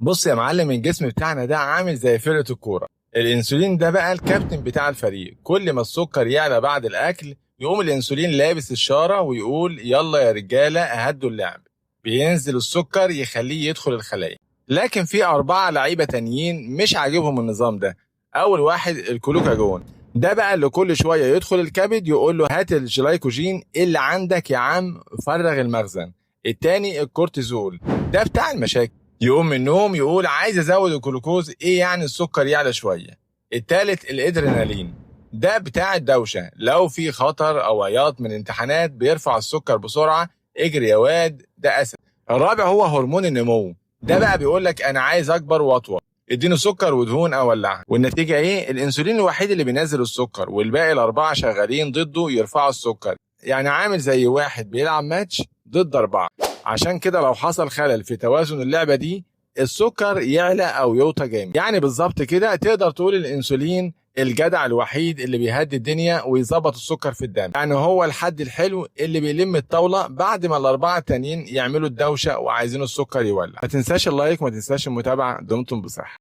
بص يا معلم، الجسم بتاعنا ده عامل زي فرقة الكورة. الانسولين ده بقى الكابتن بتاع الفريق. كل ما السكر يعلى بعد الاكل يقوم الانسولين لابس الشارة ويقول يلا يا رجالة اهدوا اللعب. بينزل السكر يخليه يدخل الخلايا. لكن في 4 لعيبة تانيين مش عاجبهم النظام ده. اول واحد الجلوكاجون، ده بقى اللي كل شوية يدخل الكبد يقول له هات الجلايكوجين اللي عندك يا عم، فرغ المخزن. التاني الكورتيزول، ده بتاع المشاكل. يقوم من النوم يقول عايز ازود الجلوكوز، ايه يعني السكر يعلى شويه. التالت الادرينالين، ده بتاع الدوشه، لو في خطر او عياط من امتحانات بيرفع السكر بسرعه، اجري يا واد ده اسد. الرابع هو هرمون النمو، ده بقى بيقول لك انا عايز اكبر واطول، اديني سكر ودهون اولعها. والنتيجه ايه؟ الانسولين الوحيد اللي بينزل السكر، والباقي الاربعه شغالين ضده يرفعوا السكر. يعني عامل زي واحد بيلعب ماتش ضد 4. عشان كده لو حصل خلل في توازن اللعبة دي السكر يعلى أو يوطى جامد. يعني بالظبط كده تقدر تقول الأنسولين الجدع الوحيد اللي بيهدي الدنيا ويظبط السكر في الدم. يعني هو الحد الحلو اللي بيلم الطاولة بعد ما الأربعة التانيين يعملوا الدوشة وعايزين السكر يولع. ما تنساش اللايك وما تنساش المتابعة. دمتم بصحة.